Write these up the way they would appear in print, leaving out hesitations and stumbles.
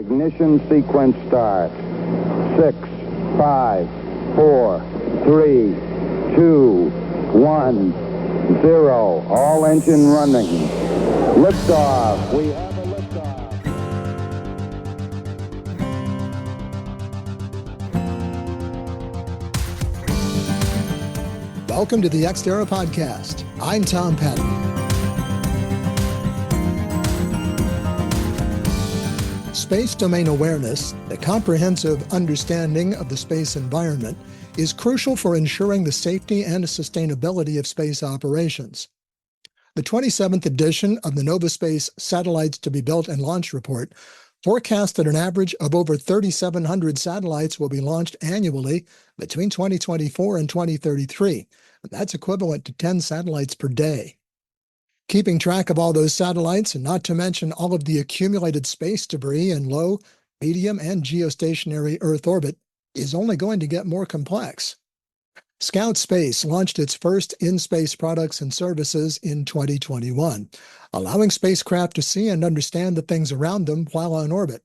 Ignition sequence start. 6, 5, 4, 3, 2, 1, 0. All engine running. Liftoff. We have a liftoff. Welcome to the Xterra Podcast. I'm Tom Patton. Space domain awareness, the comprehensive understanding of the space environment, is crucial for ensuring the safety and sustainability of space operations. The 27th edition of the Novaspace Satellites to be Built and Launched report forecasts that an average of over 3,700 satellites will be launched annually between 2024 and 2033. That's equivalent to 10 satellites per day. Keeping track of all those satellites, and not to mention all of the accumulated space debris in low, medium, and geostationary Earth orbit, is only going to get more complex. Scout Space launched its first in-space products and services in 2021, allowing spacecraft to see and understand the things around them while on orbit.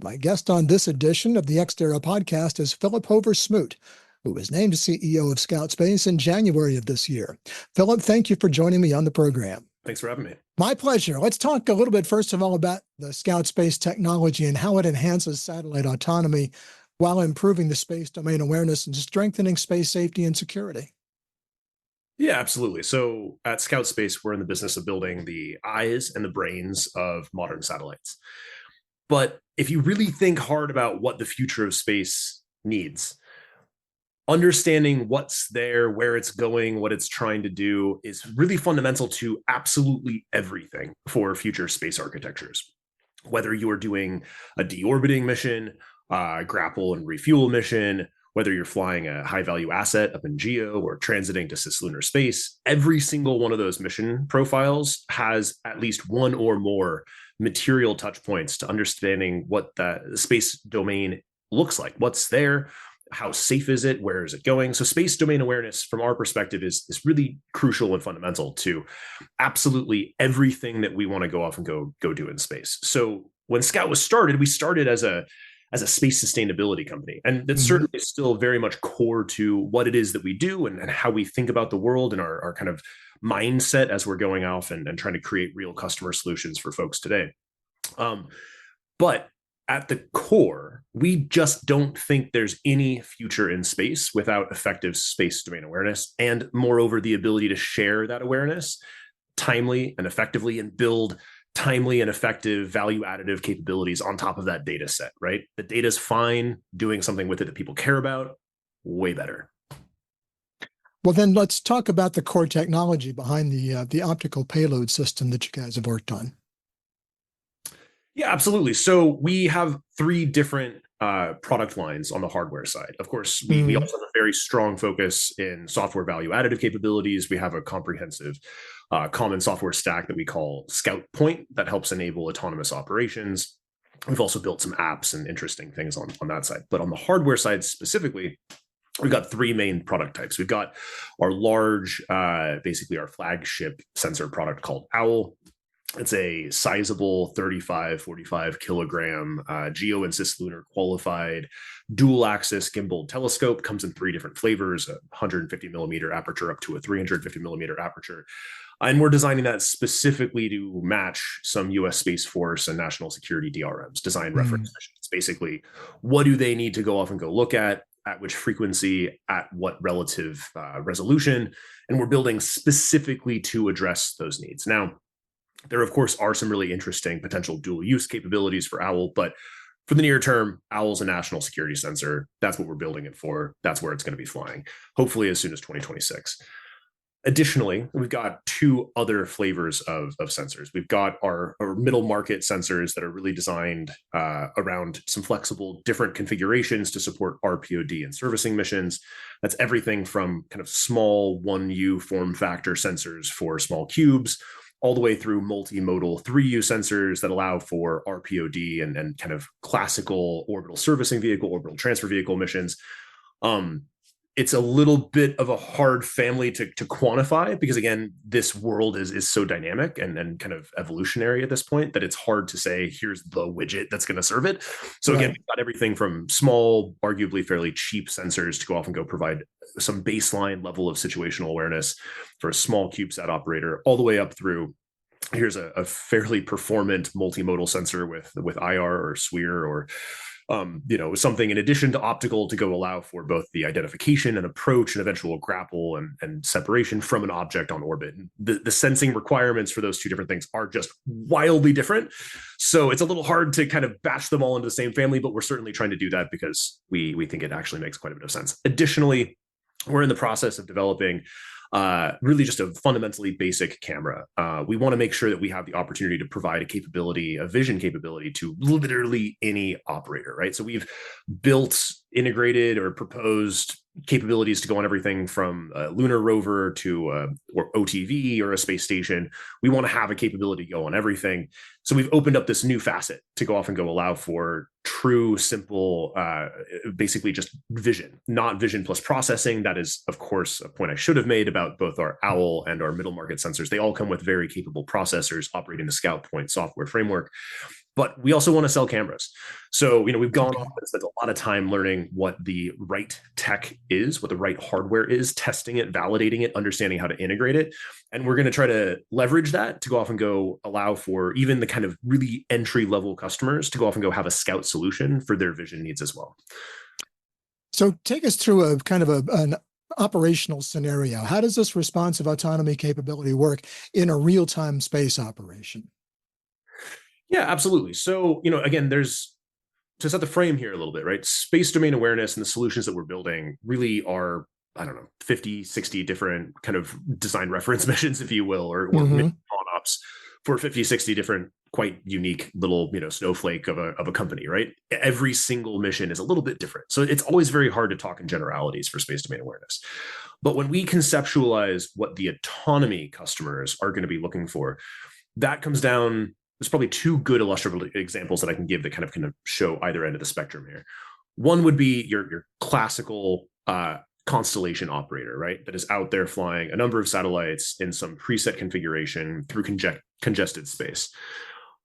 My guest on this edition of the Xterra Podcast is Philip Hover-Smoot, who was named CEO of Scout Space in January of this year. Philip, thank you for joining me on the program. Thanks for having me. My pleasure. Let's talk a little bit, first of all, about the Scout Space technology and how it enhances satellite autonomy while improving the space domain awareness and strengthening space safety and security. Yeah, absolutely. So at Scout Space, we're in the business of building the eyes and the brains of modern satellites. But if you really think hard about what the future of space needs, understanding what's there, where it's going, what it's trying to do is really fundamental to absolutely everything for future space architectures. Whether you are doing a deorbiting mission, grapple and refuel mission, whether you're flying a high-value asset up in geo or transiting to cislunar space, every single one of those mission profiles has at least one or more material touch points to understanding what the space domain looks like, what's there, how safe is it, where is it going. So space domain awareness from our perspective is really crucial and fundamental to absolutely everything that we want to go off and go do in space. So when Scout was started, we started as a space sustainability company. And that's certainly still very much core to what it is that we do and how we think about the world and our kind of mindset as we're going off and trying to create real customer solutions for folks today. But at the core, we just don't think there's any future in space without effective space domain awareness, and moreover, the ability to share that awareness timely and effectively and build timely and effective value additive capabilities on top of that data set, right? The data's fine, doing something with it that people care about, way better. Well, then let's talk about the core technology behind the optical payload system that you guys have worked on. Yeah, absolutely. So we have three different product lines on the hardware side. Of course, we also have a very strong focus in software value additive capabilities. We have a comprehensive common software stack that we call Scout Point that helps enable autonomous operations. We've also built some apps and interesting things on that side. But on the hardware side specifically, we've got three main product types. We've got our large, basically our flagship sensor product called Owl. It's a sizable 35, 45 kilogram geo and cislunar qualified dual axis gimbal telescope. Comes in three different flavors, a 150 millimeter aperture up to a 350 millimeter aperture. And we're designing that specifically to match some US Space Force and national security DRMs, design reference missions. Basically, what do they need to go off and go look at which frequency, at what relative resolution? And we're building specifically to address those needs. Now, there, of course, are some really interesting potential dual use capabilities for Owl, but for the near term, Owl's a national security sensor. That's what we're building it for. That's where it's going to be flying, hopefully as soon as 2026. Additionally, we've got two other flavors of sensors. We've got our middle market sensors that are really designed around some flexible, different configurations to support RPOD and servicing missions. That's everything from kind of small 1U form factor sensors for small cubes, all the way through multimodal 3U sensors that allow for RPOD and kind of classical orbital servicing vehicle, orbital transfer vehicle missions. it's a little bit of a hard family to quantify, because again, this world is so dynamic and kind of evolutionary at this point that it's hard to say, here's the widget that's going to serve it. So again, we've got everything from small, arguably fairly cheap sensors to go off and go provide some baseline level of situational awareness for a small CubeSat operator, all the way up through, here's a fairly performant multimodal sensor with IR or SWIR or something in addition to optical to go allow for both the identification and approach and eventual grapple and separation from an object on orbit. The sensing requirements for those two different things are just wildly different. So it's a little hard to kind of batch them all into the same family, but we're certainly trying to do that because we think it actually makes quite a bit of sense. Additionally, we're in the process of developing really just a fundamentally basic camera. We want to make sure that we have the opportunity to provide a vision capability to literally any operator, right? So we've built, integrated, or proposed capabilities to go on everything from a lunar rover to or OTV or a space station. We want to have a capability to go on everything. So we've opened up this new facet to go off and go allow for true, simple, basically just vision, not vision plus processing. That is, of course, a point I should have made about both our OWL and our middle market sensors. They all come with very capable processors operating the Scout Point software framework. But we also want to sell cameras. So, we've gone off and spent a lot of time learning what the right tech is, what the right hardware is, testing it, validating it, understanding how to integrate it. And we're going to try to leverage that to go off and go allow for even the kind of really entry level customers to go off and go have a Scout solution for their vision needs as well. So take us through a kind of an operational scenario. How does this responsive autonomy capability work in a real-time space operation? Yeah, absolutely. So, again, there's, to set the frame here a little bit, right? Space domain awareness and the solutions that we're building really are, 50, 60 different kind of design reference missions, if you will, or mission on-ops for 50, 60 different quite unique little, snowflake of a company, right? Every single mission is a little bit different. So it's always very hard to talk in generalities for space domain awareness. But when we conceptualize what the autonomy customers are going to be looking for, that comes down. There's probably two good illustrative examples that I can give that kind of show either end of the spectrum here. One would be your classical constellation operator, right? That is out there flying a number of satellites in some preset configuration through congested space.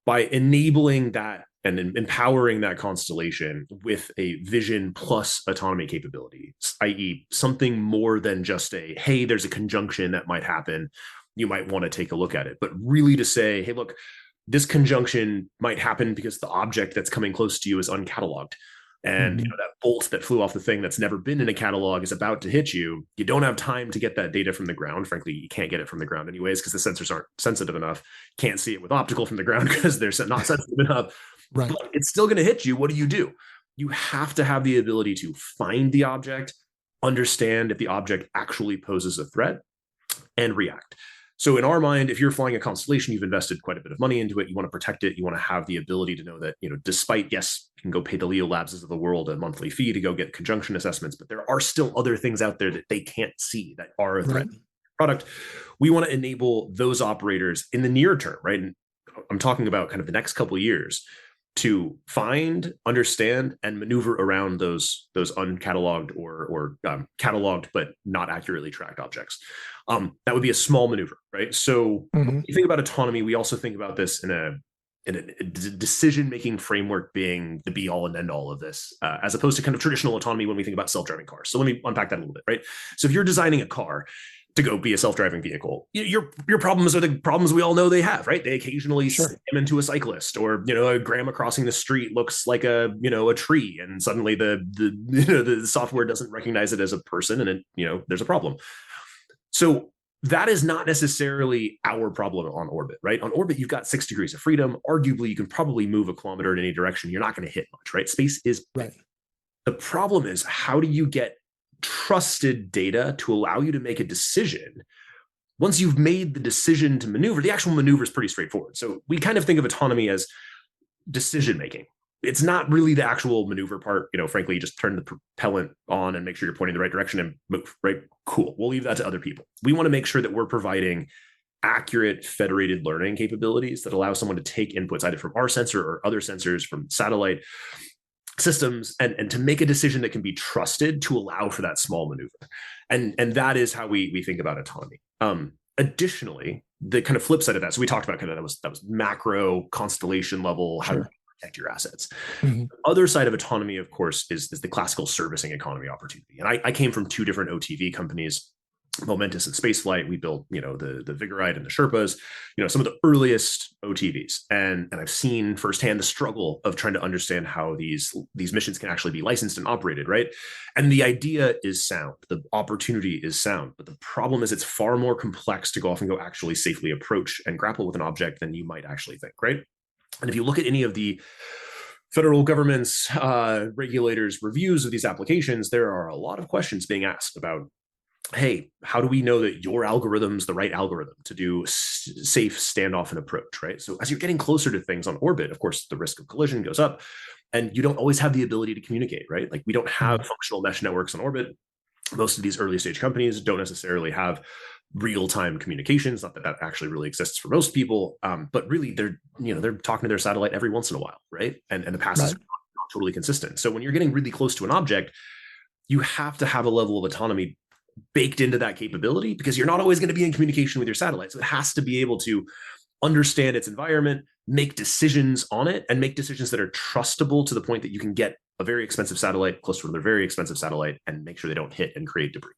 By enabling that and empowering that constellation with a vision plus autonomy capability, i.e. something more than just hey, there's a conjunction that might happen, you might want to take a look at it, but really to say, hey, look, this conjunction might happen because the object that's coming close to you is uncatalogued. And that bolt that flew off the thing that's never been in a catalog is about to hit you. You don't have time to get that data from the ground. Frankly, you can't get it from the ground anyways because the sensors aren't sensitive enough. Can't see it with optical from the ground because they're not sensitive enough. Right. But it's still going to hit you. What do? You have to have the ability to find the object, understand if the object actually poses a threat, and react. So in our mind, if you're flying a constellation, you've invested quite a bit of money into it. You want to protect it. You want to have the ability to know that, despite, yes, you can go pay the Leo Labs of the world a monthly fee to go get conjunction assessments, but there are still other things out there that they can't see that are a threat to the product. We want to enable those operators in the near term, right? And I'm talking about kind of the next couple of years to find, understand, and maneuver around those uncatalogued or cataloged but not accurately tracked objects. That would be a small maneuver, right? So when you think about autonomy, we also think about this in a decision-making framework being the be-all and end-all of this, as opposed to kind of traditional autonomy when we think about self-driving cars. So let me unpack that a little bit, right? So if you're designing a car to go be a self-driving vehicle, your problems are the problems we all know they have, right? They occasionally slam into a cyclist, or a grandma crossing the street looks like a tree, and suddenly the software doesn't recognize it as a person, and there's a problem. So that is not necessarily our problem on orbit, right? On orbit, you've got 6 degrees of freedom. Arguably, you can probably move a kilometer in any direction. You're not going to hit much, right? Space is right. The problem is, how do you get trusted data to allow you to make a decision? Once you've made the decision to maneuver, the actual maneuver is pretty straightforward. So we kind of think of autonomy as decision making. It's not really the actual maneuver part. Frankly, you just turn the propellant on and make sure you're pointing the right direction and move, right? Cool. We'll leave that to other people. We want to make sure that we're providing accurate federated learning capabilities that allow someone to take inputs either from our sensor or other sensors from satellite systems, and to make a decision that can be trusted to allow for that small maneuver. And that is how we think about autonomy. Additionally, the kind of flip side of that, so we talked about kind of that was macro constellation level, how to protect your assets. Mm-hmm. The other side of autonomy, of course, is the classical servicing economy opportunity. And I came from two different OTV companies, Momentous and Spaceflight. We built, the Vigoride and the Sherpas, some of the earliest OTVs. And I've seen firsthand the struggle of trying to understand how these missions can actually be licensed and operated, right? And the idea is sound. The opportunity is sound. But the problem is it's far more complex to go off and go actually safely approach and grapple with an object than you might actually think, right? And if you look at any of the federal government's regulators' reviews of these applications, there are a lot of questions being asked about, hey, how do we know that your algorithm's the right algorithm to do safe standoff and approach, right? So as you're getting closer to things on orbit, of course, the risk of collision goes up, and you don't always have the ability to communicate, right? Like, we don't have functional mesh networks on orbit. Most of these early stage companies don't necessarily have real-time communications. Not that that actually really exists for most people, but really they're talking to their satellite every once in a while, right? And the path is not totally consistent. So when you're getting really close to an object, you have to have a level of autonomy baked into that capability, because you're not always going to be in communication with your satellite. So it has to be able to understand its environment, make decisions on it, and make decisions that are trustable to the point that you can get a very expensive satellite close to another very expensive satellite and make sure they don't hit and create debris.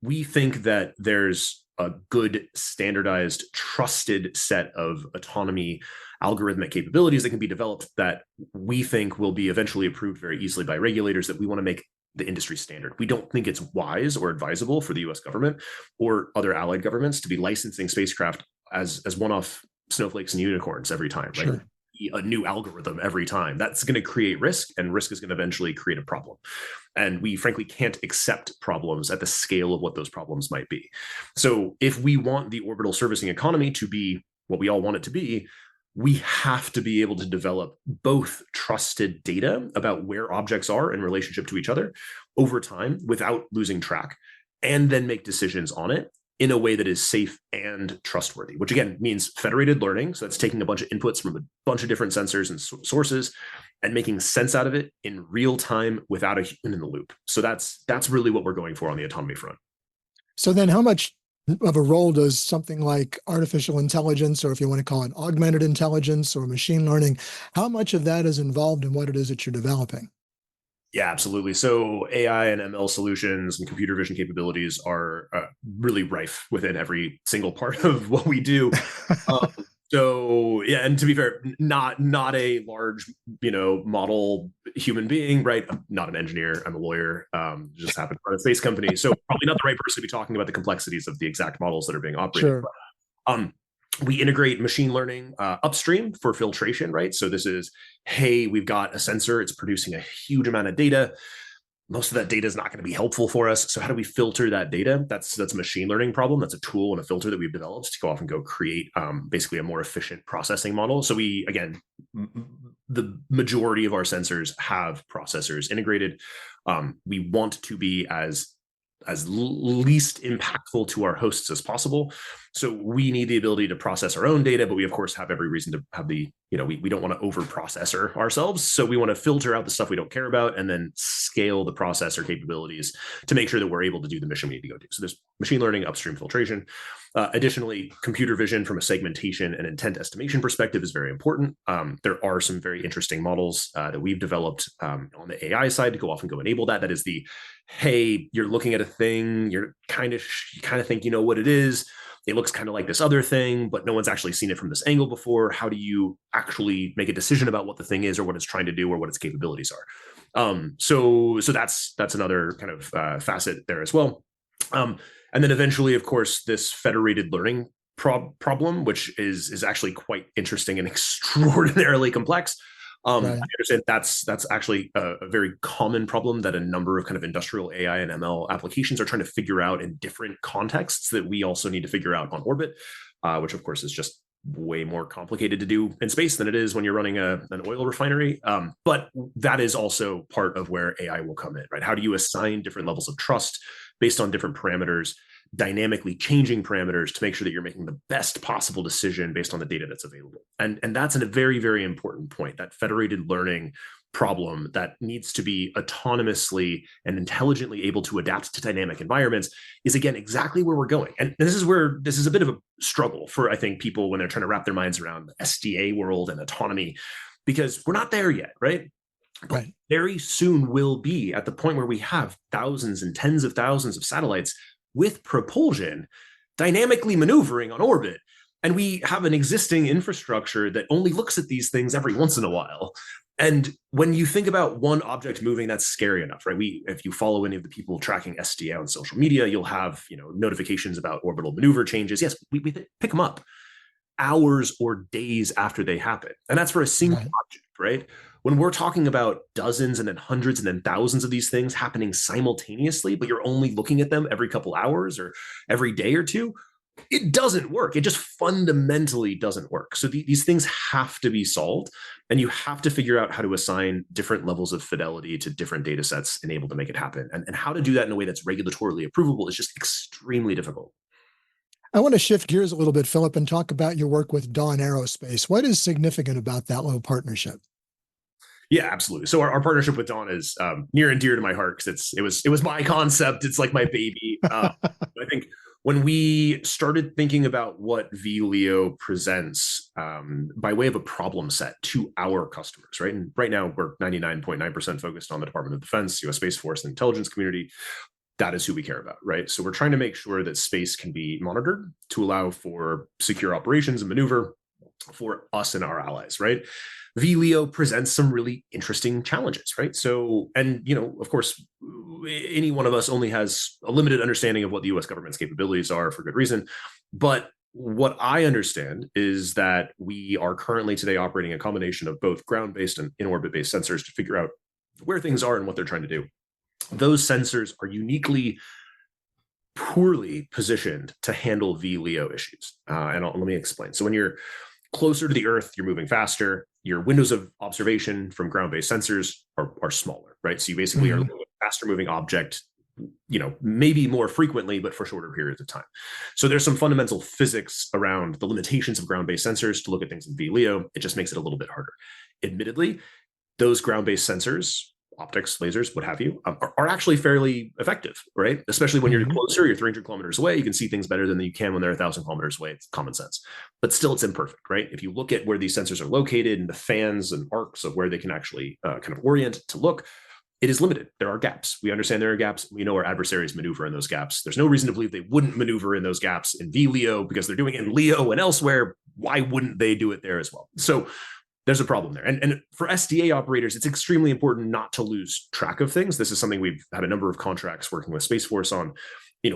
We think that there's a good, standardized, trusted set of autonomy algorithmic capabilities that can be developed that we think will be eventually approved very easily by regulators, that we want to make the industry standard. We don't think it's wise or advisable for the US government or other allied governments to be licensing spacecraft as one-off snowflakes and unicorns every time, right? Sure. A new algorithm every time. That's going to create risk, and risk is going to eventually create a problem. And we frankly can't accept problems at the scale of what those problems might be. So if we want the orbital servicing economy to be what we all want it to be, we have to be able to develop both trusted data about where objects are in relationship to each other over time without losing track, and then make decisions on it in a way that is safe and trustworthy, which again means federated learning. So that's taking a bunch of inputs from a bunch of different sensors and sources and making sense out of it in real time without a human in the loop. So that's really what we're going for on the autonomy front. So then how much of a role does something like artificial intelligence, or if you want to call it augmented intelligence or machine learning, how much of that is involved in what it is that you're developing? Yeah, absolutely. So AI and ML solutions and computer vision capabilities are really rife within every single part of what we do. So yeah, and to be fair, not a large, model human being, right? I'm not an engineer. I'm a lawyer. Just happened to run a space company, so probably not the right person to be talking about the complexities of the exact models that are being operated. Sure. But, we integrate machine learning upstream for filtration, right? So this is, hey, we've got a sensor, it's producing a huge amount of data. Most of that data is not going to be helpful for us. So how do we filter that data? That's a machine learning problem. That's a tool and a filter that we've developed to go off and go create basically a more efficient processing model. So we, again, the majority of our sensors have processors integrated. We want to be as least impactful to our hosts as possible. So we need the ability to process our own data, but we of course have every reason to have we don't want to over processor ourselves. So we want to filter out the stuff we don't care about and then scale the processor capabilities to make sure that we're able to do the mission we need to go do. So there's machine learning, upstream filtration. Additionally, computer vision from a segmentation and intent estimation perspective is very important. There are some very interesting models that we've developed on the AI side to go off and go enable that. That is the, hey, you're looking at a thing, you kind of think you know what it is. It looks kind of like this other thing, but no one's actually seen it from this angle before. How do you actually make a decision about what the thing is or what it's trying to do or what its capabilities are? So that's another kind of facet there as well. And then eventually, of course, this federated learning problem, which is actually quite interesting and extraordinarily complex. Right. I understand that's actually a very common problem that a number of kind of industrial AI and ML applications are trying to figure out in different contexts that we also need to figure out on orbit, which of course is just way more complicated to do in space than it is when you're running an oil refinery. But that is also part of where AI will come in, right? How do you assign different levels of trust based on different parameters, dynamically changing parameters to make sure that you're making the best possible decision based on the data that's available? And that's a very, very important point, that federated learning problem that needs to be autonomously and intelligently able to adapt to dynamic environments is, again, exactly where we're going. And this is a bit of a struggle for, I think, people when they're trying to wrap their minds around the SDA world and autonomy, because we're not there yet, right? But Right. very soon we'll be at the point where we have thousands and tens of thousands of satellites with propulsion dynamically maneuvering on orbit. And we have an existing infrastructure that only looks at these things every once in a while. And when you think about one object moving, that's scary enough, right? If you follow any of the people tracking SDA on social media, you'll have, notifications about orbital maneuver changes. Yes, we pick them up hours or days after they happen. And that's for a single object, right? When we're talking about dozens and then hundreds and then thousands of these things happening simultaneously, but you're only looking at them every couple hours or every day or two, it doesn't work. It just fundamentally doesn't work. So these things have to be solved, and you have to figure out how to assign different levels of fidelity to different data sets and able to make it happen. And how to do that in a way that's regulatorily approvable is just extremely difficult. I want to shift gears a little bit, Philip, and talk about your work with Dawn Aerospace. What is significant about that little partnership? Yeah, absolutely. So our partnership with Dawn is near and dear to my heart because it was my concept. It's like my baby. I think when we started thinking about what VLEO presents by way of a problem set to our customers, right? And right now we're 99.9% focused on the Department of Defense, U.S. Space Force, and intelligence community. That is who we care about, right? So we're trying to make sure that space can be monitored to allow for secure operations and maneuver for us and our allies, right? VLEO presents some really interesting challenges, right? So, and, of course, any one of us only has a limited understanding of what the US government's capabilities are for good reason. But what I understand is that we are currently today operating a combination of both ground-based and in-orbit-based sensors to figure out where things are and what they're trying to do. Those sensors are uniquely poorly positioned to handle VLEO issues. Let me explain. So when you're closer to the Earth, you're moving faster. Your windows of observation from ground-based sensors are smaller, right? So you basically are looking at a faster moving object, maybe more frequently, but for shorter periods of time. So there's some fundamental physics around the limitations of ground-based sensors to look at things in VLEO. It just makes it a little bit harder. Admittedly, those ground-based sensors, optics, lasers, what have you, are actually fairly effective, right? Especially when you're closer, you're 300 kilometers away, you can see things better than you can when they're 1,000 kilometers away. It's common sense. But still, it's imperfect, right? If you look at where these sensors are located and the fans and arcs of where they can actually kind of orient to look, it is limited. There are gaps. We understand there are gaps. We know our adversaries maneuver in those gaps. There's no reason to believe they wouldn't maneuver in those gaps in VLEO because they're doing it in LEO and elsewhere. Why wouldn't they do it there as well? So there's a problem there. And for SDA operators, it's extremely important not to lose track of things. This is something we've had a number of contracts working with Space Force on.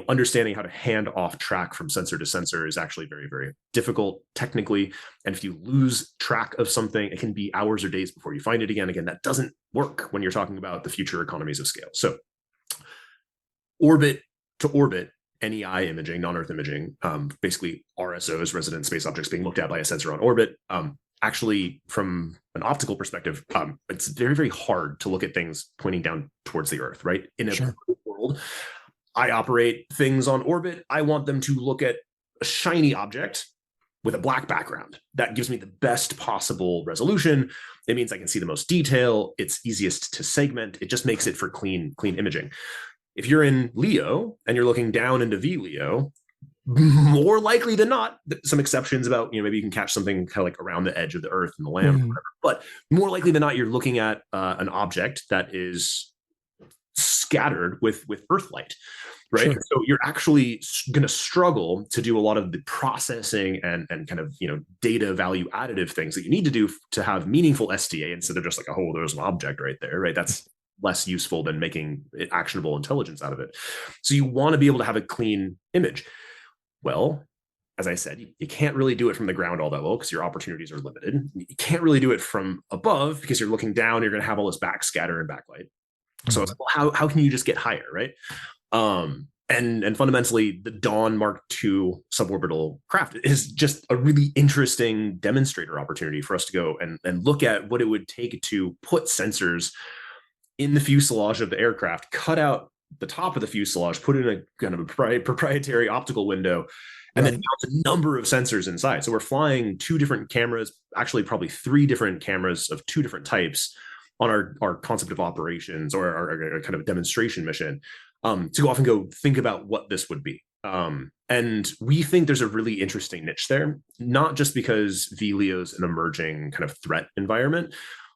Understanding how to hand off track from sensor to sensor is actually very, very difficult technically. And if you lose track of something, it can be hours or days before you find it again. Again, that doesn't work when you're talking about the future economies of scale. So orbit to orbit, NEI imaging, non-Earth imaging, basically RSOs, resident space objects being looked at by a sensor on orbit. Actually, from an optical perspective, it's very, very hard to look at things pointing down towards the Earth, right? In a world, I operate things on orbit. I want them to look at a shiny object with a black background. That gives me the best possible resolution. It means I can see the most detail. It's easiest to segment. It just makes it for clean imaging. If you're in LEO and you're looking down into VLEO, more likely than not, some exceptions about, maybe you can catch something kind of like around the edge of the Earth and the land, or whatever, but more likely than not, you're looking at an object that is scattered with Earth light, right? Sure. So you're actually going to struggle to do a lot of the processing and kind of, data value additive things that you need to do to have meaningful SDA instead of just like, oh, there's an object right there, right? That's less useful than making it actionable intelligence out of it. So you want to be able to have a clean image. Well, as I said, you can't really do it from the ground all that well because your opportunities are limited. You can't really do it from above because you're looking down, you're going to have all this backscatter and backlight. So it's, well, how can you just get higher, right? And fundamentally, the Dawn Mark II suborbital craft is just a really interesting demonstrator opportunity for us to go and look at what it would take to put sensors in the fuselage of the aircraft, cut out the top of the fuselage, put in a kind of a proprietary optical window, and then mount a number of sensors inside. So we're flying 2 different cameras, actually probably 3 different cameras of 2 different types on our concept of operations or our kind of demonstration mission, to go off and go think about what this would be. And we think there's a really interesting niche there, not just because VLEO is an emerging kind of threat environment,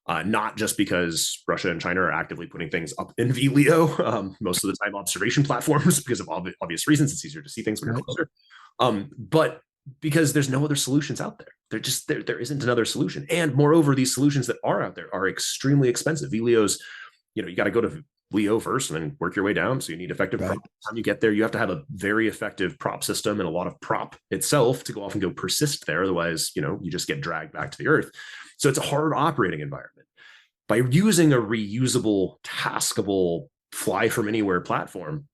not just because Russia and China are actively putting things up in VLEO, most of the time observation platforms, because of obvious reasons. It's easier to see things when you're closer. But because there's no other solutions out there. There isn't another solution. And moreover, these solutions that are out there are extremely expensive. VLEOs, you got to go to LEO first and then work your way down. So you need effective prop. By the time you get there, you have to have a very effective prop system and a lot of prop itself to go off and go persist there. Otherwise, you just get dragged back to the Earth. So it's a hard operating environment. By using a reusable, taskable, fly from anywhere platform,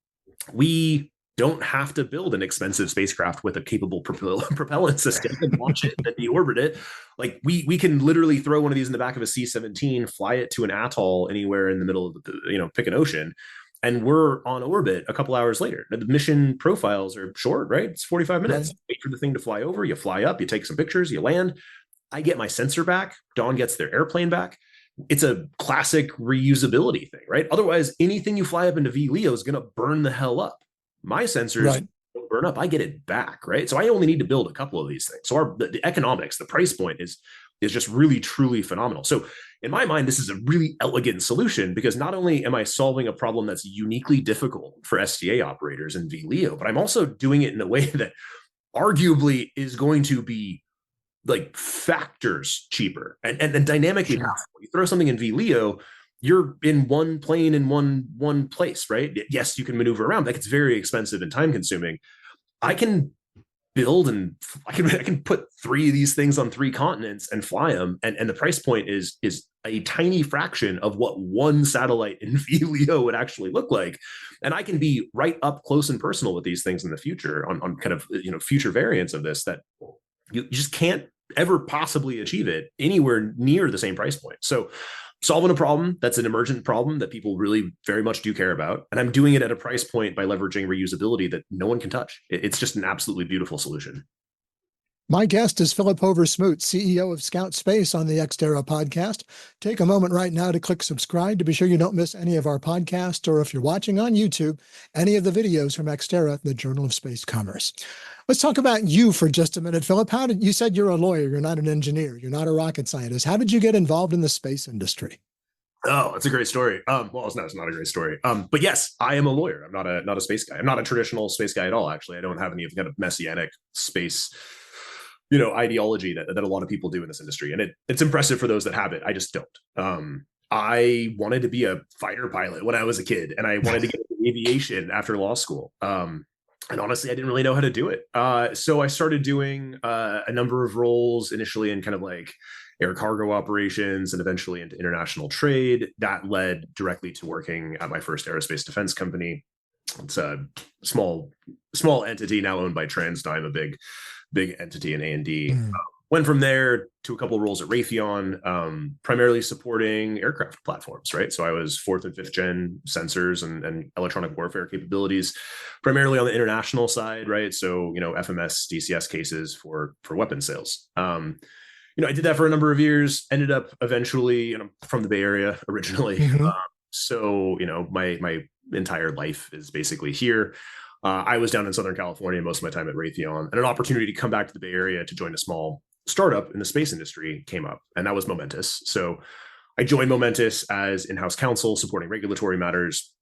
we don't have to build an expensive spacecraft with a capable propellant system and launch it and deorbit it. Like we can literally throw one of these in the back of a C-17, fly it to an atoll anywhere in the middle of the, pick an ocean, and we're on orbit a couple hours later. The mission profiles are short, right? It's 45 minutes. Right. Wait for the thing to fly over. You fly up, you take some pictures, you land. I get my sensor back. Dawn gets their airplane back. It's a classic reusability thing, right? Otherwise, anything you fly up into VLEO is going to burn the hell up. My sensors don't burn up. I get it back, right? So I only need to build a couple of these things. So the economics, the price point is just really, truly phenomenal. So in my mind, this is a really elegant solution because not only am I solving a problem that's uniquely difficult for SDA operators in VLEO, but I'm also doing it in a way that arguably is going to be like factors cheaper and dynamically possible. You throw something in VLEO, you're in one plane in one place, right? Yes, you can maneuver around. That gets very expensive and time consuming. I can build and I can put 3 of these things on 3 continents and fly them, and the price point is a tiny fraction of what one satellite in VLEO would actually look like. And I can be right up close and personal with these things in the future on kind of future variants of this that you just can't ever possibly achieve it anywhere near the same price point. So solving a problem that's an emergent problem that people really very much do care about. And I'm doing it at a price point by leveraging reusability that no one can touch. It's just an absolutely beautiful solution. My guest is Philip Hover-Smoot, CEO of Scout Space on the Xterra podcast. Take a moment right now to click subscribe to be sure you don't miss any of our podcasts, or if you're watching on YouTube, any of the videos from Xterra, the Journal of Space Commerce. Let's talk about you for just a minute, Philip. You said you're a lawyer, you're not an engineer, you're not a rocket scientist. How did you get involved in the space industry? Oh, that's a great story. Well, it's not a great story. But yes, I am a lawyer. I'm not a space guy. I'm not a traditional space guy at all. Actually, I don't have any kind of messianic space, ideology that a lot of people do in this industry. And it's impressive for those that have it. I just don't. I wanted to be a fighter pilot when I was a kid, and I wanted to get into aviation after law school. And honestly, I didn't really know how to do it. So I started doing a number of roles initially in kind of like air cargo operations and eventually into international trade. That led directly to working at my first aerospace defense company. It's a small entity now owned by TransDigm, a big entity in A&D. Went from there to a couple of roles at Raytheon, primarily supporting aircraft platforms, right? So I was 4th and 5th gen sensors and electronic warfare capabilities, primarily on the international side, right? So, FMS, DCS cases for weapon sales. I did that for a number of years, ended up eventually, from the Bay Area originally. So, my entire life is basically here. I was down in Southern California most of my time at Raytheon, and an opportunity to come back to the Bay Area to join a small startup in the space industry came up, and that was Momentous. So I joined Momentous as in-house counsel supporting regulatory matters,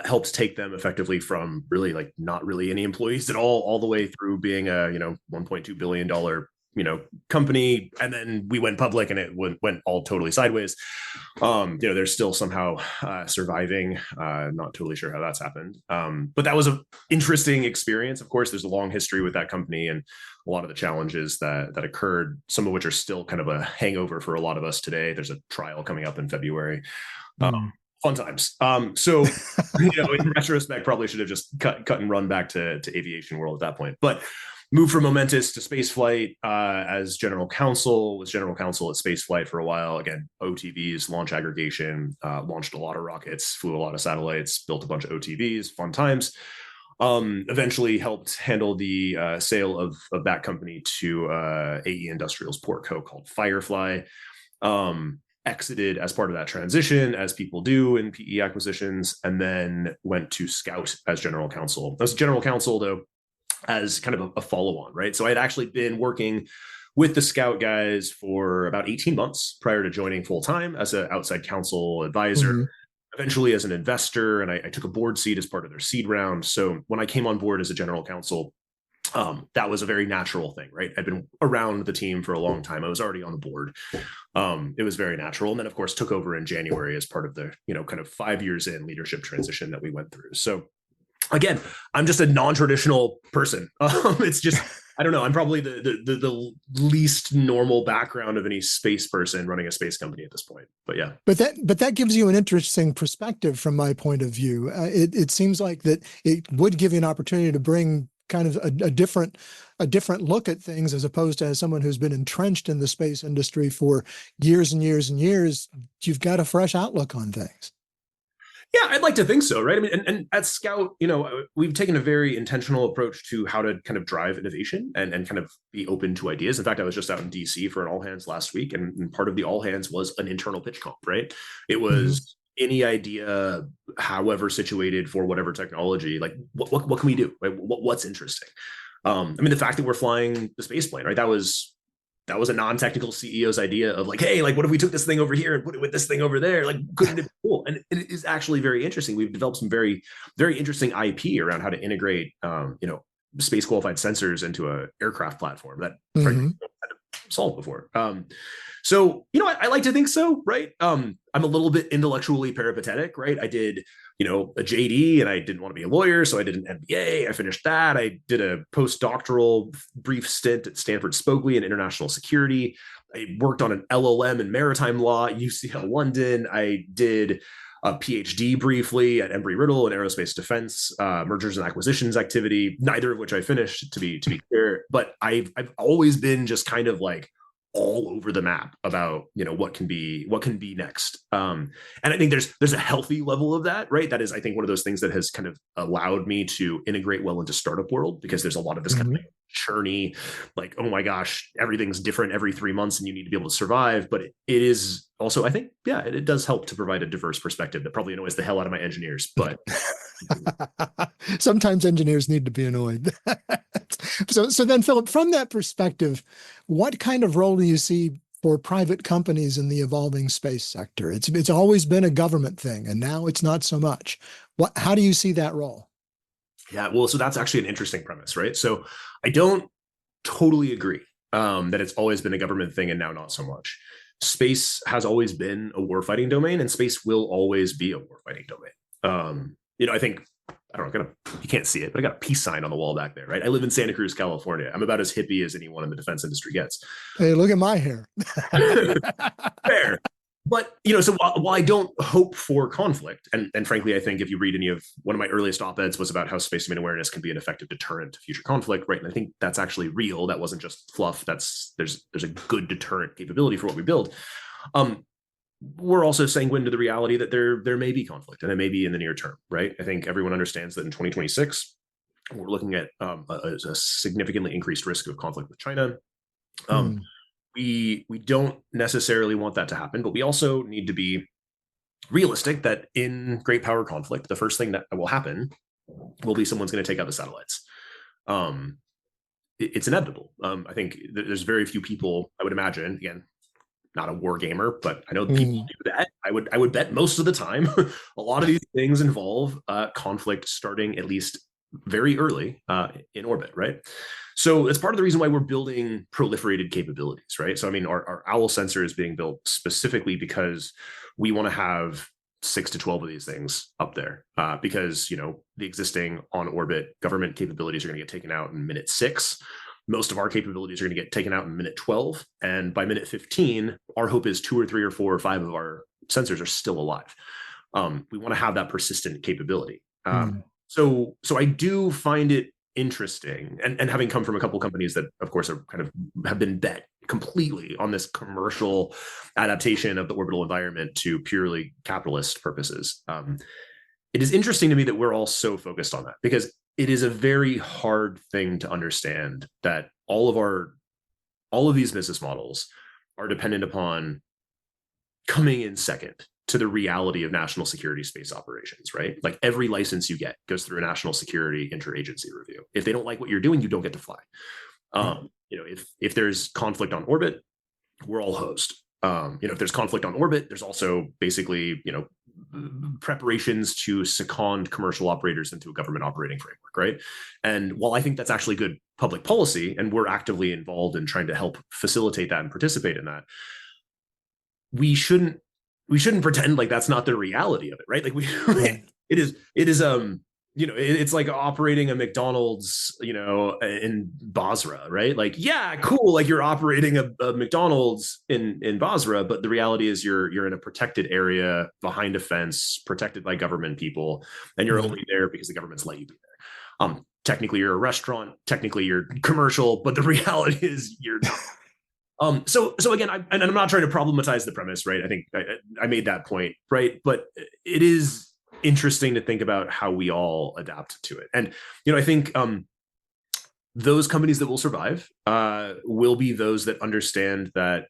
helped take them effectively from really like not really any employees at all the way through being a, $1.2 billion company. And then we went public and it went all totally sideways. They're still somehow surviving. Not totally sure how that's happened. But that was an interesting experience. Of course, there's a long history with that company and a lot of the challenges that occurred, some of which are still kind of a hangover for a lot of us today. There's a trial coming up in February. Fun times. So, in retrospect, probably should have just cut and run back to aviation world at that point. But moved from Momentous to spaceflight as general counsel, was general counsel at spaceflight for a while. Again, OTVs, launch aggregation, launched a lot of rockets, flew a lot of satellites, built a bunch of OTVs, fun times. Eventually helped handle the sale of that company to AE Industrials Portco called Firefly. exited as part of that transition, as people do in PE acquisitions, and then went to Scout as general counsel. As general counsel, though, as kind of a follow-on, right? So I had actually been working with the Scout guys for about 18 months prior to joining full-time as an outside counsel advisor, eventually as an investor, and I took a board seat as part of their seed round. So when I came on board as a general counsel, that was a very natural thing, right? I'd been around the team for a long time. I was already on the board. It was very natural. And then, of course, took over in January as part of the, kind of 5 years in leadership transition that we went through. So again, I'm just a non-traditional person. It's just, I don't know. I'm probably the least normal background of any space person running a space company at this point. But yeah. But that gives you an interesting perspective from my point of view. It seems like that it would give you an opportunity to bring kind of a different look at things, as opposed to as someone who's been entrenched in the space industry for years and years and years. You've got a fresh outlook on things. Yeah, I'd like to think so, right? I mean, and at Scout, we've taken a very intentional approach to how to kind of drive innovation and kind of be open to ideas. In fact, I was just out in DC for an all hands last week, and part of the all hands was an internal pitch comp, right? It was any idea, however situated, for whatever technology, like what can we do? Right? What's interesting? I mean, the fact that we're flying the space plane, right? That was a non-technical CEO's idea of like, hey, like, what if we took this thing over here and put it with this thing over there? Like, couldn't it be cool? And it is actually very interesting. We've developed some very, very interesting IP around how to integrate, space qualified sensors into a aircraft platform that frankly hadn't solved before. So, I like to think so, right? I'm a little bit intellectually peripatetic, right? I did, a JD, and I didn't want to be a lawyer, so I did an MBA. I finished that. I did a postdoctoral brief stint at Stanford Spokane in international security. I worked on an LLM in maritime law at UCL London. I did a PhD briefly at Embry-Riddle in aerospace defense, mergers and acquisitions activity, neither of which I finished, to be clear. But I've always been just kind of like all over the map about what can be next, and I think there's a healthy level of that, right? That is, I think, one of those things that has kind of allowed me to integrate well into startup world, because there's a lot of this kind of like churny, like, oh my gosh, everything's different every 3 months and you need to be able to survive. But it is also, I think, it does help to provide a diverse perspective that probably annoys the hell out of my engineers, but sometimes engineers need to be annoyed. So then, Philip, from that perspective, what kind of role do you see for private companies in the evolving space sector? It's always been a government thing, and now it's not so much. How do you see that role? Yeah, well, so that's actually an interesting premise, right? So I don't totally agree that it's always been a government thing and now not so much. Space has always been a warfighting domain, and space will always be a warfighting domain. I think, I don't know, you can't see it, but I got a peace sign on the wall back there, right? I live in Santa Cruz, California. I'm about as hippie as anyone in the defense industry gets. Hey, look at my hair. Fair. But, so while I don't hope for conflict, and frankly, I think if you read any of one of my earliest op-eds was about how space domain awareness can be an effective deterrent to future conflict, right? And I think that's actually real. That wasn't just fluff. There's a good deterrent capability for what we build. We're also sanguine to the reality that there may be conflict, and it may be in the near term, right? I think everyone understands that in 2026, we're looking at a significantly increased risk of conflict with China. We don't necessarily want that to happen, but we also need to be realistic that in great power conflict, the first thing that will happen will be someone's going to take out the satellites. It's inevitable. I think there's very few people, I would imagine, again, not a war gamer, but I know people do that. I would bet most of the time, a lot of these things involve conflict starting at least very early in orbit, right? So it's part of the reason why we're building proliferated capabilities, right? So I mean, our OWL sensor is being built specifically because we want to have 6 to 12 of these things up there, because the existing on orbit government capabilities are going to get taken out in minute 6. Most of our capabilities are going to get taken out in minute 12. And by minute 15, our hope is 2 or 3 or 4 or 5 of our sensors are still alive. We want to have that persistent capability. So I do find it interesting, and having come from a couple of companies that, of course, are kind of have been bet completely on this commercial adaptation of the orbital environment to purely capitalist purposes. It is interesting to me that we're all so focused on that, because it is a very hard thing to understand that all of these business models are dependent upon coming in second to the reality of national security space operations, right? Like every license you get goes through a national security interagency review. If they don't like what you're doing, you don't get to fly. If there's conflict on orbit, we're all hosed. If there's conflict on orbit, there's also basically, preparations to second commercial operators into a government operating framework, right? And while I think that's actually good public policy, and we're actively involved in trying to help facilitate that and participate in that, we shouldn't pretend like that's not the reality of it, right? Like it is it's like operating a McDonald's, in Basra, right? Like, yeah, cool. Like you're operating a McDonald's in Basra, but the reality is you're in a protected area behind a fence, protected by government people, and you're only there because the government's let you be there. Technically you're a restaurant, technically you're commercial, but the reality is you're not. So again, I'm not trying to problematize the premise, right? I think I made that point, right? But it is interesting to think about how we all adapt to it. And, I think those companies that will survive will be those that understand that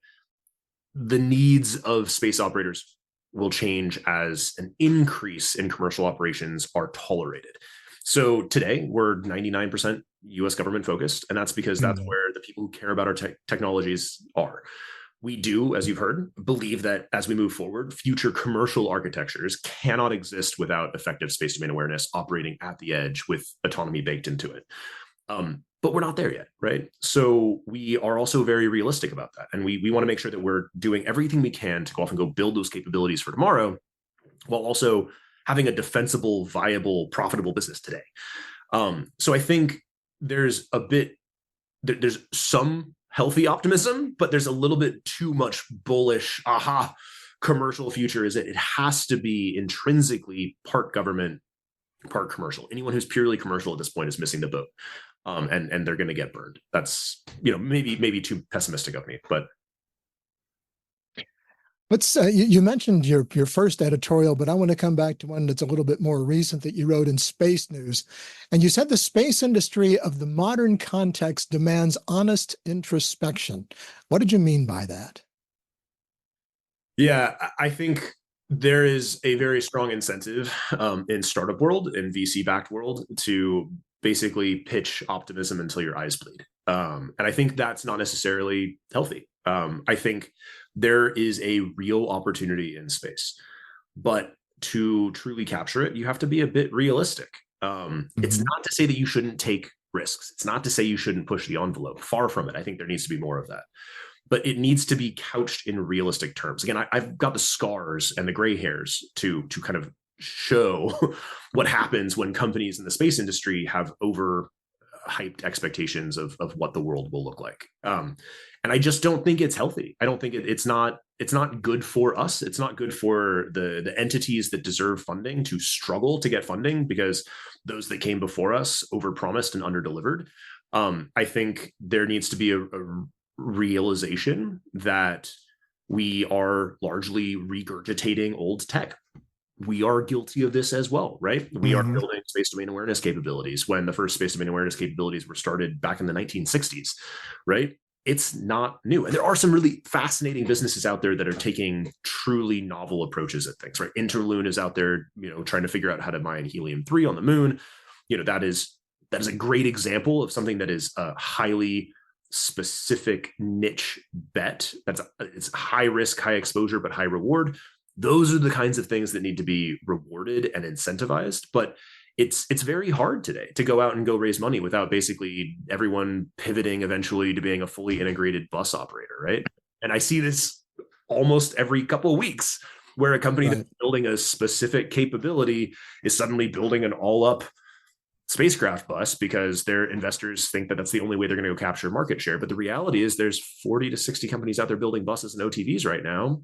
the needs of space operators will change as an increase in commercial operations are tolerated. So today we're 99% US government focused, and that's because that's where the people who care about our technologies are. We do, as you've heard, believe that as we move forward, future commercial architectures cannot exist without effective space domain awareness operating at the edge with autonomy baked into it. But we're not there yet, right? So we are also very realistic about that. And we want to make sure that we're doing everything we can to go off and go build those capabilities for tomorrow, while also having a defensible, viable, profitable business today. So I think there's some healthy optimism, but there's a little bit too much bullish, commercial future. Is it has to be intrinsically part government, part commercial. Anyone who's purely commercial at this point is missing the boat. And they're going to get burned. That's, maybe too pessimistic of me, but. Let's you mentioned your first editorial, but I want to come back to one that's a little bit more recent that you wrote in Space News. And you said the space industry of the modern context demands honest introspection. What did you mean by that? Yeah, I think there is a very strong incentive in startup world, in VC-backed world, to basically pitch optimism until your eyes bleed. And I think that's not necessarily healthy. I think there is a real opportunity in space, but to truly capture it, you have to be a bit realistic. It's not to say that you shouldn't take risks. It's not to say you shouldn't push the envelope. Far from it. I think there needs to be more of that, but it needs to be couched in realistic terms. Again, I've got the scars and the gray hairs to kind of show what happens when companies in the space industry have overhyped expectations of what the world will look like. And I just don't think it's healthy. I don't think it's not good for us. It's not good for the entities that deserve funding to struggle to get funding because those that came before us overpromised and underdelivered. I think there needs to be a realization that we are largely regurgitating old tech. We are guilty of this as well, right? We are building space domain awareness capabilities when the first space domain awareness capabilities were started back in the 1960s, right? It's not new. And there are some really fascinating businesses out there that are taking truly novel approaches at things, right? Interloon is out there, trying to figure out how to mine helium-3 on the moon. That is a great example of something that is a highly specific niche bet. It's high risk, high exposure, but high reward. Those are the kinds of things that need to be rewarded and incentivized. But it's very hard today to go out and go raise money without basically everyone pivoting eventually to being a fully integrated bus operator, right? And I see this almost every couple of weeks where a company that's building a specific capability is suddenly building an all-up spacecraft bus because their investors think that that's the only way they're going to go capture market share. But the reality is there's 40 to 60 companies out there building buses and OTVs right now,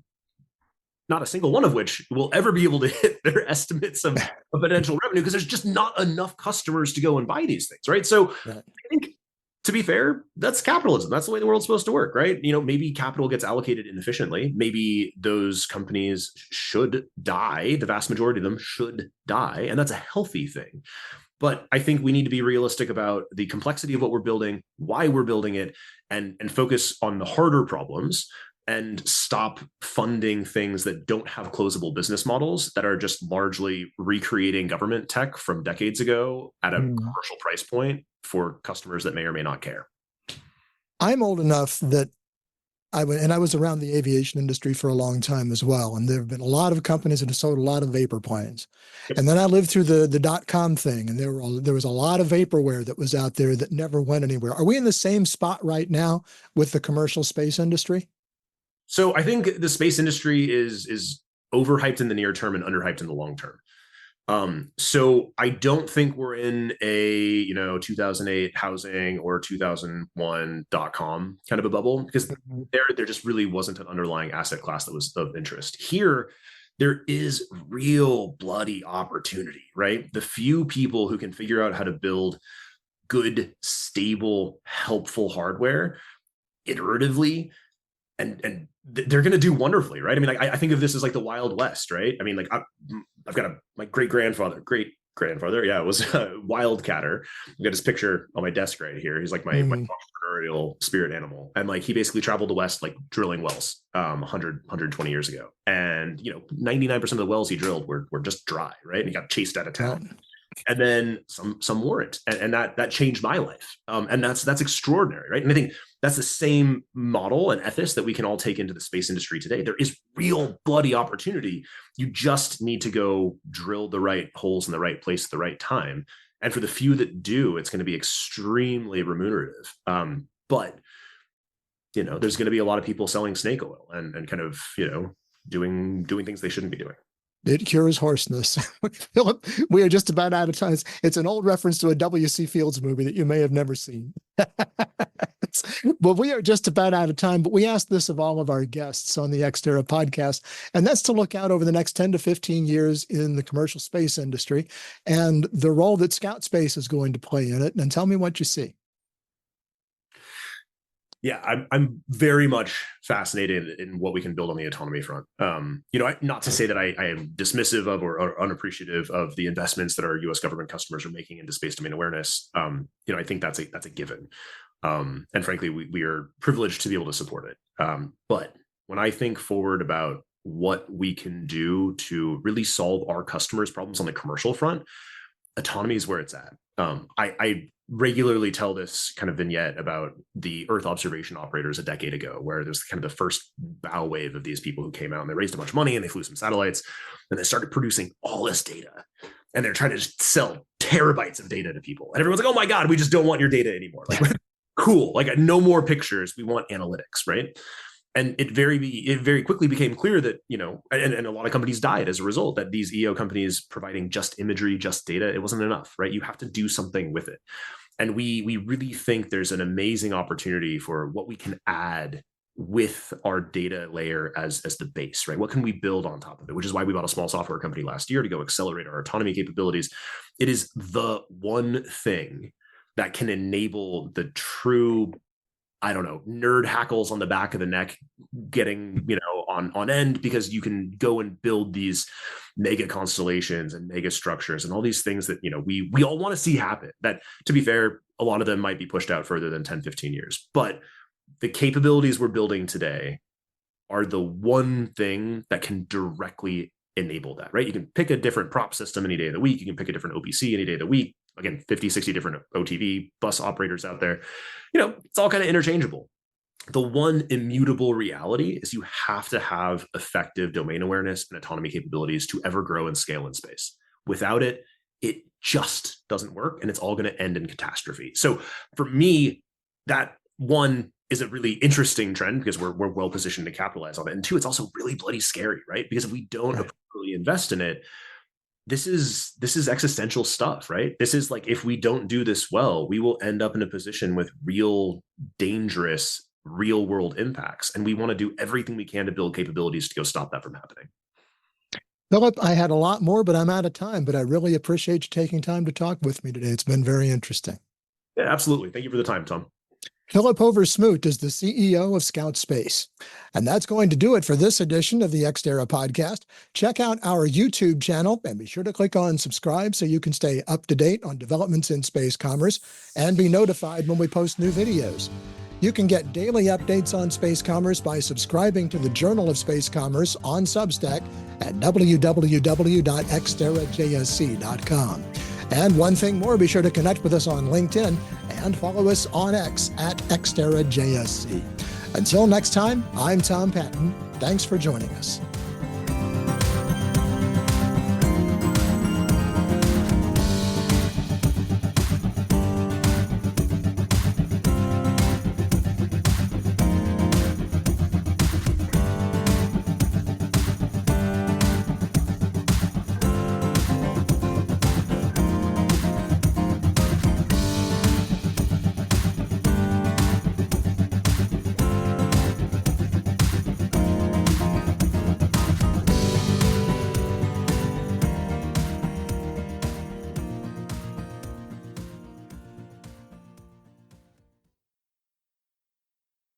not a single one of which will ever be able to hit their estimates of potential revenue because there's just not enough customers to go and buy these things, right? So I think, to be fair, that's capitalism. That's the way the world's supposed to work, right? Maybe capital gets allocated inefficiently. Maybe those companies should die. The vast majority of them should die, and that's a healthy thing. But I think we need to be realistic about the complexity of what we're building, why we're building it, and focus on the harder problems and stop funding things that don't have closable business models, that are just largely recreating government tech from decades ago at a commercial price point for customers that may or may not care. I'm old enough that I was around the aviation industry for a long time as well. And there have been a lot of companies that have sold a lot of vapor planes. Yep. And then I lived through the dot-com thing, and there was a lot of vaporware that was out there that never went anywhere. Are we in the same spot right now with the commercial space industry? So I think the space industry is overhyped in the near term and underhyped in the long term. So I don't think we're in a 2008 housing or 2001.com kind of a bubble, because there just really wasn't an underlying asset class that was of interest. Here, there is real bloody opportunity, right? The few people who can figure out how to build good, stable, helpful hardware iteratively, and they're going to do wonderfully, right? I mean, like, I think of this as like the Wild West, right? I mean, like, I've got my great grandfather, yeah, was a wildcatter. I've got his picture on my desk right here. He's like my entrepreneurial spirit animal, and like he basically traveled the West, like drilling wells, 120 years ago, and 99% of the wells he drilled were just dry, right? And he got chased out of town. And then some weren't, and that changed my life, and that's extraordinary, right? And I think that's the same model and ethos that we can all take into the space industry today. There is real bloody opportunity. You just need to go drill the right holes in the right place at the right time, and for the few that do, it's going to be extremely remunerative. But there's going to be a lot of people selling snake oil and kind of doing things they shouldn't be doing. It cures hoarseness. Philip, we are just about out of time. It's an old reference to a W.C. Fields movie that you may have never seen. Well, we are just about out of time, but we ask this of all of our guests on the Xterra podcast, and that's to look out over the next 10 to 15 years in the commercial space industry and the role that Scout Space is going to play in it. And tell me what you see. Yeah, I'm very much fascinated in what we can build on the autonomy front. Not to say that I am dismissive of or unappreciative of the investments that our U.S. government customers are making into space domain awareness. I think that's a given, and frankly, we are privileged to be able to support it. But when I think forward about what we can do to really solve our customers' problems on the commercial front, autonomy is where it's at. I regularly tell this kind of vignette about the Earth observation operators a decade ago, where there's kind of the first bow wave of these people who came out and they raised a bunch of money and they flew some satellites and they started producing all this data, and they're trying to just sell terabytes of data to people. And everyone's like, oh my God, we just don't want your data anymore. Like, cool. Like, no more pictures. We want analytics, right? And it very quickly became clear that, and a lot of companies died as a result, that these EO companies providing just imagery, just data, it wasn't enough, right? You have to do something with it. And we really think there's an amazing opportunity for what we can add with our data layer as the base, right? What can we build on top of it? Which is why we bought a small software company last year to go accelerate our autonomy capabilities. It is the one thing that can enable the true, nerd hackles on the back of the neck getting, on end, because you can go and build these mega constellations and mega structures and all these things that, we all want to see happen. That, to be fair, a lot of them might be pushed out further than 10, 15 years. But the capabilities we're building today are the one thing that can directly enable that, right? You can pick a different prop system any day of the week. You can pick a different OPC any day of the week. Again, 50, 60 different OTV bus operators out there. It's all kind of interchangeable. The one immutable reality is you have to have effective domain awareness and autonomy capabilities to ever grow and scale in space. Without it, it just doesn't work, and it's all going to end in catastrophe. So for me, that one is a really interesting trend because we're well positioned to capitalize on it. And two, it's also really bloody scary, right? Because if we don't appropriately invest in it, this is existential stuff, right? This is like, if we don't do this well, we will end up in a position with real dangerous real world impacts. And we want to do everything we can to build capabilities to go stop that from happening. Philip, I had a lot more, but I'm out of time, but I really appreciate you taking time to talk with me today. It's been very interesting. Yeah, absolutely. Thank you for the time, Tom. Philip Hover-Smoot is the CEO of Scout Space. And that's going to do it for this edition of the Xterra podcast. Check out our YouTube channel and be sure to click on subscribe so you can stay up to date on developments in space commerce and be notified when we post new videos. You can get daily updates on space commerce by subscribing to the Journal of Space Commerce on Substack at www.xterrajsc.com. And one thing more, be sure to connect with us on LinkedIn and follow us on X at xterrajsc. Until next time, I'm Tom Patton. Thanks for joining us.